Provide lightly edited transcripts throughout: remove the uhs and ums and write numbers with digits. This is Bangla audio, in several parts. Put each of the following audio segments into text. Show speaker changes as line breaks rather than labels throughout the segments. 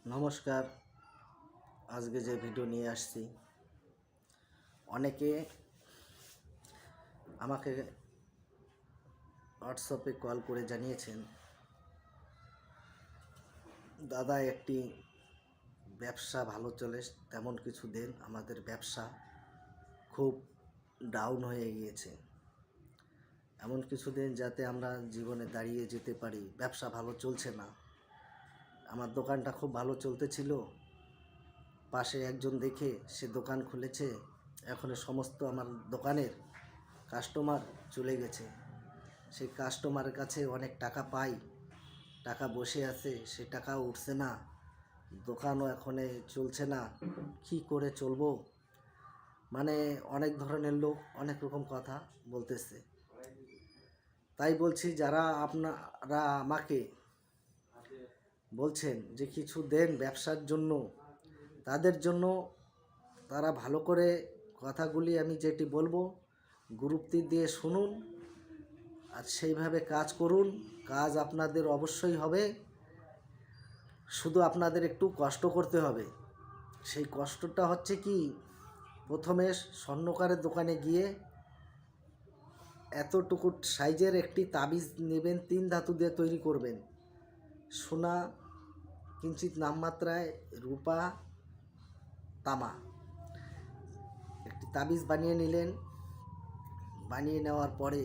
নমস্কার। আজকে যে ভিডিও নিয়ে আসছি, অনেকে আমাকে হোয়াটসঅ্যাপে কল করে জানিয়েছেন, দাদা একটি ব্যবসা ভালো চলে তেমন কিছু দেন, আমাদের ব্যবসা খুব ডাউন হয়ে গিয়েছে, এমন কিছু দেন যাতে আমরা জীবনে দাঁড়িয়ে যেতে পারি। ব্যবসা ভালো চলছে না, আমার দোকানটা খুব ভালো চলতেছিল, পাশে একজন দেখে সে দোকান খুলেছে, এখন সমস্ত আমার দোকানের কাস্টমার চলে গেছে। সেই কাস্টমারের কাছে অনেক টাকা পাই, টাকা বসে আছে, সে টাকাও উঠছে না, দোকানও এখন চলছে না, কি করে চলবো? মানে অনেক ধরনের লোক অনেক রকম কথা বলতেছে। তাই বলছি, যারা আপনারা আমাকে বলছেন যে কিছু দেন ব্যবসার জন্য, তাদের জন্য তারা ভালো করে কথাগুলি আমি যেটি বলবো গুরুত্ব দিয়ে শুনুন আর সেইভাবে কাজ করুন। কাজ আপনাদের অবশ্যই হবে, শুধু আপনাদের একটু কষ্ট করতে হবে। সেই কষ্টটা হচ্ছে কি, প্রথমে স্বর্ণকারের দোকানে গিয়ে এতটুকু সাইজের একটি তাবিজ নেবেন, 3 ধাতু দিয়ে তৈরি করবেন, সোনা কিঞ্চিত নামমাত্রায়, রূপা, তামা, একটি তাবিজ বানিয়ে নিলেন। বানিয়ে নেওয়ার পরে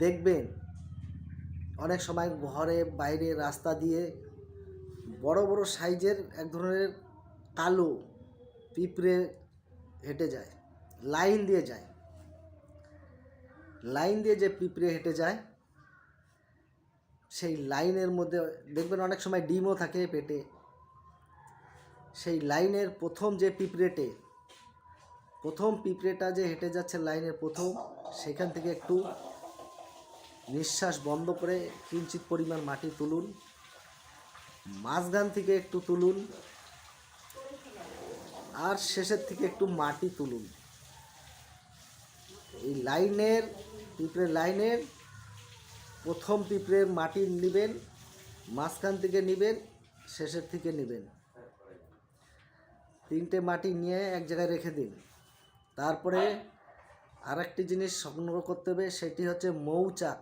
দেখবেন অনেক সময় ঘরে বাইরে রাস্তা দিয়ে বড় বড় সাইজের এক ধরনের কালো পিঁপড়ে হেঁটে যায়, লাইন দিয়ে যায়। লাইন দিয়ে যে পিঁপড়ে হেঁটে যায়, সেই লাইনের মধ্যে দেখবেন অনেক সময় ডিমও থাকে পেটে। সেই লাইনের প্রথম যে পিঁপড়েটা যে হেঁটে যাচ্ছে লাইনের প্রথম, সেখান থেকে একটু নিঃশ্বাস বন্ধ করে কিঞ্চিত পরিমাণ মাটি তুলুন, মাঝখান থেকে একটু তুলুন, আর শেষের থেকে একটু মাটি তুলুন। এই পিঁপড়ের লাইনের প্রথম পিঁপড়ের মাটি নেবেন, মাঝখান থেকে নেবেন, শেষের থেকে নেবেন। 3টে মাটি নিয়ে এক জায়গায় রেখে দিন। তারপরে আরেকটি জিনিস সংগ্রহ করতে হবে, সেটি হচ্ছে মৌচাক।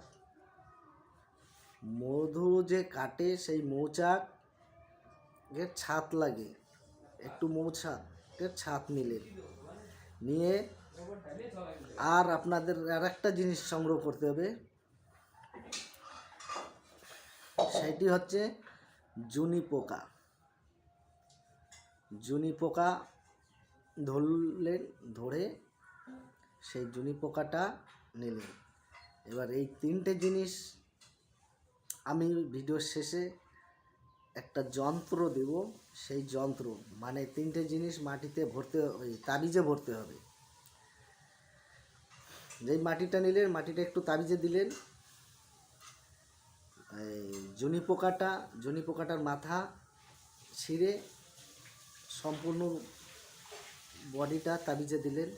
মধু যে কাটে, সেই মৌচাকের ছাত লাগে, একটু মৌচাকের ছাত নিয়ে আর আপনাদের আর একটা জিনিস সংগ্রহ করতে হবে, সেটি হচ্ছে জুনি পোকা। জুনি পোকা ধরে সেই জুনি পোকাটা নিলেন। এবার এই 3টে জিনিস আমি ভিডিওর শেষে একটা যন্ত্র দেব, সেই যন্ত্র মানে 3টে জিনিস মাটিতে ভরতে, ওই তাবিজে ভরতে হবে। যেই মাটিটা নিলেন, মাটিটা একটু তাবিজে দিলেন, এই জুনি পোকাটার মাথা ছিঁড়ে সম্পূর্ণ বডিটা তাবিজে দিলেন।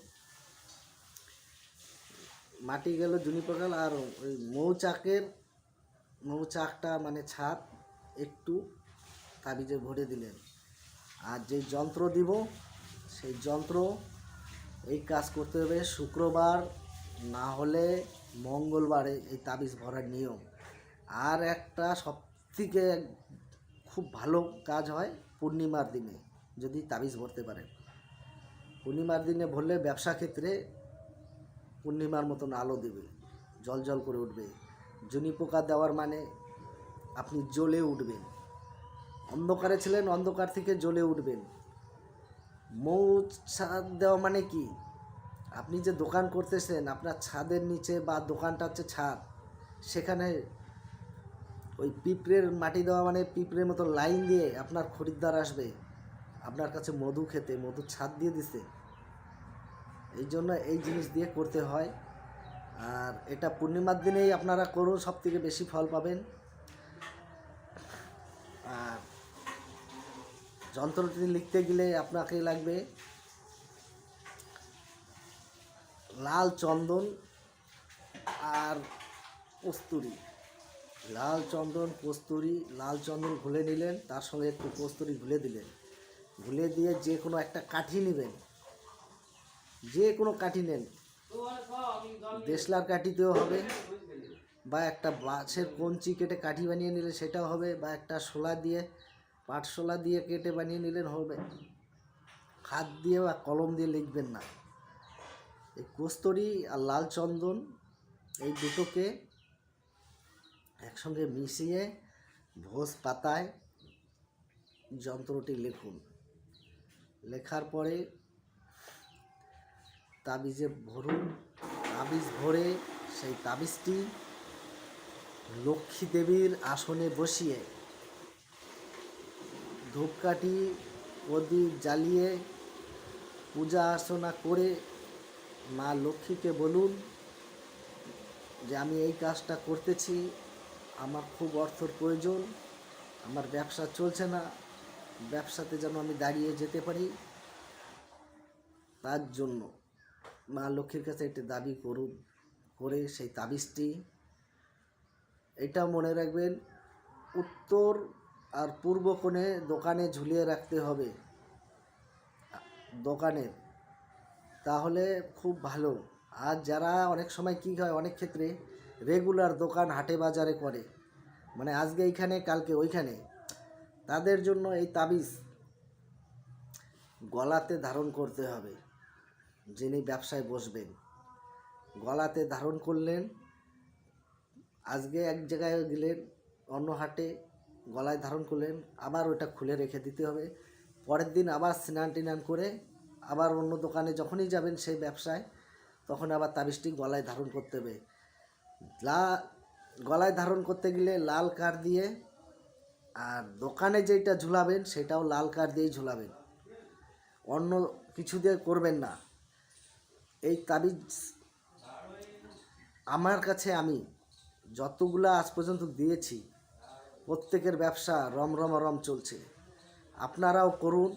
মাটি গেল, জুনি পোকা, আর ওই মৌচাকটা মানে ছাদ একটু তাবিজে ভরে দিলেন। আর যে যন্ত্র দিব, সেই যন্ত্র এই কাজ করতে হবে শুক্রবার না হলে মঙ্গলবারে, এই তাবিজ ভরার নিয়ম। আর একটা সবথেকে খুব ভালো কাজ হয় পূর্ণিমার দিনে, যদি তাবিজ ভরতে পারেন। পূর্ণিমার দিনে ভরলে ব্যবসা ক্ষেত্রে পূর্ণিমার মতন আলো দেবে, জল করে উঠবে। জুনি পোকা দেওয়ার মানে আপনি জ্বলে উঠবেন, অন্ধকারে ছিলেন, অন্ধকার থেকে জ্বলে উঠবেন। ছাদ দেওয়া মানে কি, আপনি যে দোকান করতেছেন, আপনার ছাদের নিচে বা দোকানটা হচ্ছে ছাদ, সেখানে ওই পিঁপড়ের মাটি দেওয়া মানে পিঁপড়ের মতো লাইন দিয়ে আপনার খরিদ্দার আসবে আপনার কাছে মধু খেতে, মধুর ছাদ দিয়ে দিছে। এই জন্য এই জিনিস দিয়ে করতে হয়। আর এটা পূর্ণিমার দিনেই আপনারা করুন, সব থেকে বেশি ফল পাবেন। আর যন্ত্রটি লিখতে গেলে আপনাকে লাগবে লাল চন্দন আর কস্তুরি। লাল চন্দন কস্তুরি, লাল চন্দন ঘুলে নিলেন, তার সঙ্গে একটু কস্তুরি ঘুলে দিলেন, ঘুলে দিয়ে যে কোনো একটা কাঠি নেবেন, যে কোনো কাঠি নেন, দেশলার কাঠিতেও হবে, বা একটা বাঁশের কঞ্চি কেটে কাঠি বানিয়ে নিলে সেটাও হবে, বা একটা শোলা দিয়ে পাটশোলা দিয়ে কেটে বানিয়ে নিলেন হবে। হাত দিয়ে বা কলম দিয়ে লিখবেন না। এই কস্তুরি আর লাল চন্দন এই দুটোকে একসঙ্গে মিশিয়ে ভোজ পাতায় যন্ত্রটি লিখুন। লেখার পরে তাবিজে ভরুন। তাবিজ ভরে সেই তাবিজটি লক্ষ্মী দেবীর আসনে বসিয়ে ধূপকাঠি প্রদীপ জ্বালিয়ে পূজা অর্চনা করে মা লক্ষ্মীকে বলুন যে আমি এই কাজটা করতেছি, আমার খুব অর্থের প্রয়োজন, আমার ব্যবসা চলছে না, ব্যবসাতে যেন আমি দাঁড়িয়ে যেতে পারি, তার জন্য মা লক্ষ্মীর কাছে একটি দাবি করুন। করে সেই তাবিজটি, এটা মনে রাখবেন, উত্তর আর পূর্ব কোণে দোকানে ঝুলিয়ে রাখতে হবে দোকানের, তাহলে খুব ভালো। আর যারা অনেক সময় কী হয়, অনেক ক্ষেত্রে রেগুলার দোকান হাটে বাজারে করে, মানে আজকে এইখানে কালকে ওইখানে, তাদের জন্য এই তাবিজ গলাতে ধারণ করতে হবে। যিনি ব্যবসায় বসবেন গলাতে ধারণ করলেন, আজকে এক জায়গায় গেলেন, অন্য হাটে গলায় ধারণ করলেন, আবার ওটা খুলে রেখে দিতে হবে। পরের দিন আবার স্নান টিনান করে আবার অন্য দোকানে যখনই যাবেন সেই ব্যবসায়, তখন আবার তাবিজটি গলায় ধারণ করতে হবে। গলায় ধারণ করতে গেলে লাল কাঠ দিয়ে, আর দোকানে যেটা ঝুলাবেন সেটাও লাল কাঠ দিয়েই ঝুলাবেন, অন্য কিছু দিয়ে করবেন না। এই তাবিজ আমার কাছে আমি যতগুলা আজ পর্যন্ত দিয়েছি প্রত্যেকের ব্যবসা রমরমারম চলছে। আপনারাও করুন,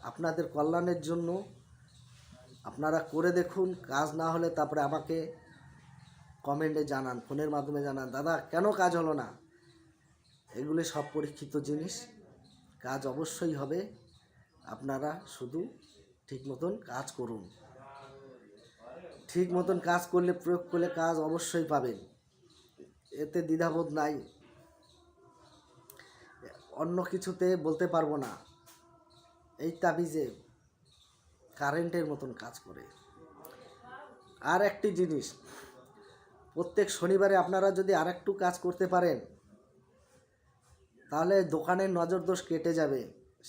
আপনাদের কল্যাণের জন্য। আপনারা করে দেখুন, কাজ না হলে তারপরে আমাকে কমেন্টে জানান, ফোনের মাধ্যমে জানান, দাদা কেন কাজ হলো না। এগুলি সব পরীক্ষিত জিনিস, কাজ অবশ্যই হবে। আপনারা শুধু ঠিক মতন কাজ করুন। ঠিক মতন কাজ করলে, প্রয়োগ করলে কাজ অবশ্যই পাবেন, এতে দ্বিধাবোধ নাই। অন্য কিছুতে বলতে পারবো না। এই তাবিজে কারেন্টের মতন কাজ করে। আর একটি জিনিস, প্রত্যেক শনিবারে আপনারা যদি আর একটু কাজ করতে পারেন, তাহলে দোকানের নজর দোষ কেটে যাবে।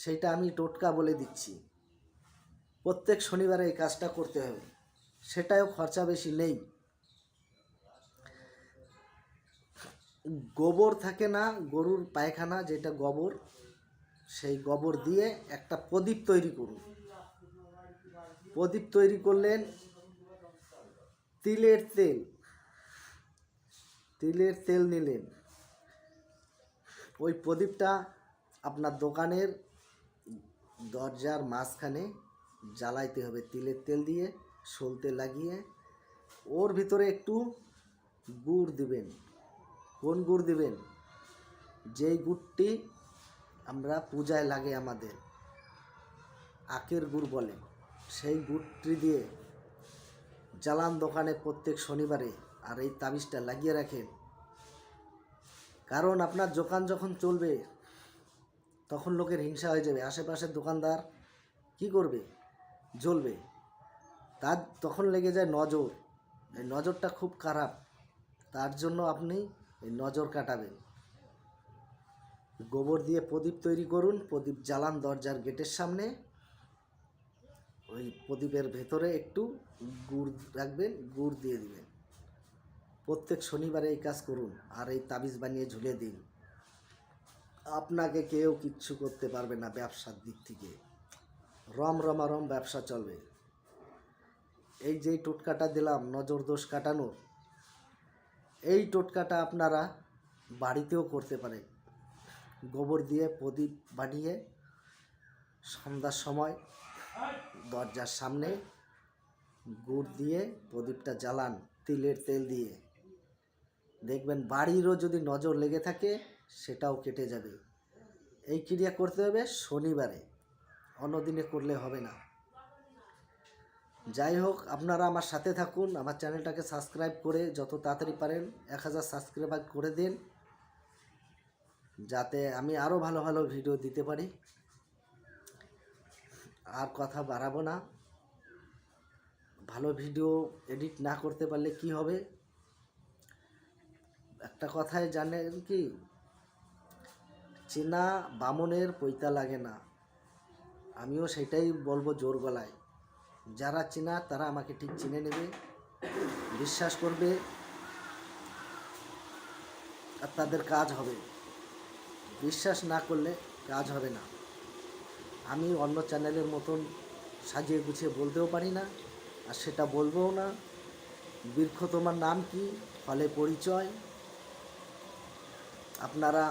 সেইটা আমি টোটকা বলে দিচ্ছি। প্রত্যেক শনিবারে এই কাজটা করতে হবে, সেটাও খরচা বেশি নেই। গোবর থাকে না, গরুর পায়খানা যেটা গোবর, সেই গোবর দিয়ে একটা প্রদীপ তৈরি করুন। প্রদীপ তৈরি করলেন, তিলের তেল নিলেন, ওই প্রদীপটা আপনার দোকানের দরজার মাঝখানে জ্বালাইতে হবে তিলের তেল দিয়ে, সলতে লাগিয়ে। ওর ভিতরে একটু গুড় দিবেন। কোন গুড় দিবেন? যেই গুড়টি আমরা পূজায় লাগে, আমাদের আখের গুড় বলে, সেই গুড়টি দিয়ে জ্বালান দোকানে প্রত্যেক শনিবারে। আর এই তাবিজটা লাগিয়ে রাখেন, কারণ আপনার দোকান যখন চলবে তখন লোকের হিংসা হয়ে যাবে, আশেপাশের দোকানদার কি করবে, জ্বলবে, তার তখন লেগে যায় নজর। এই নজরটা খুব খারাপ, তার জন্য আপনি এই নজর কাটাবেন। গোবর দিয়ে প্রদীপ তৈরি করুন, প্রদীপ জ্বালান দরজার গেটের সামনে, ওই প্রদীপের ভেতরে একটু গুড় রাখবেন, গুড় দিয়ে দিবেন। প্রত্যেক শনিবারে এই কাজ করুন, আর এই তাবিজ বানিয়ে ঝুলে দিন। আপনাকে কেউ কিচ্ছু করতে পারবে না। ব্যবসার দিক থেকে রমরমারম ব্যবসা চলবে। এই যেই টোটকাটা দিলাম নজর দোষ কাটানোর, এই টোটকাটা আপনারা বাড়িতেও করতে পারেন। গোবর দিয়ে প্রদীপ বানিয়ে সন্ধ্যার সময় দরজার সামনে গুড় দিয়ে প্রদীপটা জ্বালান তিলের তেল দিয়ে, দেখবেন বাড়িরও যদি নজর লেগে থাকে সেটাও কেটে যাবে। এই ক্রিয়া করতে হবে শনিবারে, অন্য দিনে করলে হবে না। যাই হোক, আপনারা আমার সাথে থাকুন, আমার চ্যানেলটাকে সাবস্ক্রাইব করে যত তাড়াতাড়ি পারেন 1000 সাবস্ক্রাইবার করে দিন, যাতে আমি আরও ভালো ভালো ভিডিও দিতে পারি। আর কথা বাড়াবো না। ভালো ভিডিও এডিট না করতে পারলে কি হবে? একটা কথায় জানেন কি, চেনা বামনের পৈতা লাগে না। আমিও সেটাই বলবো জোর গলায়। যারা চেনা তারা আমাকে ঠিক চিনে নেবে, বিশ্বাস করবে, আর তাদের কাজ হবে। বিশ্বাস না করলে কাজ হবে না। আমি অন্য চ্যানেলের মতন সাজিয়ে গুছিয়ে বলতেও পারি না, আর সেটা বলবোও না। বৃক্ষ তোমার নাম কি, ফলে পরিচয়। আপনারা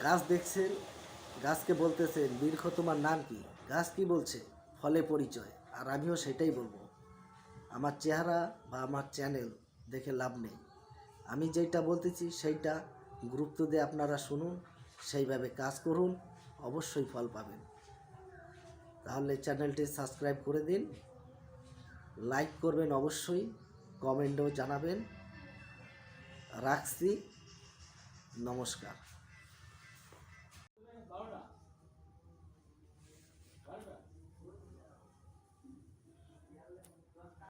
গাছ দেখছেন, গাছকে বলতেছেন বৃক্ষ তোমার নাম কি, গাছ কি বলছে, ফলে পরিচয়। আর আমিও সেটাই বলবো। আমার চেহারা বা আমার চ্যানেল দেখে লাভ নেই। আমি যেটা বলতেছি সেইটা গুরুত্ব দিয়ে আপনারা শুনুন, সেইভাবে কাজ করুন, অবশ্যই ফল পাবেন। তাহলে চ্যানেলটি সাবস্ক্রাইব করে দিন, লাইক করবেন অবশ্যই, কমেন্টও জানাবেন। রাখছি, নমস্কার।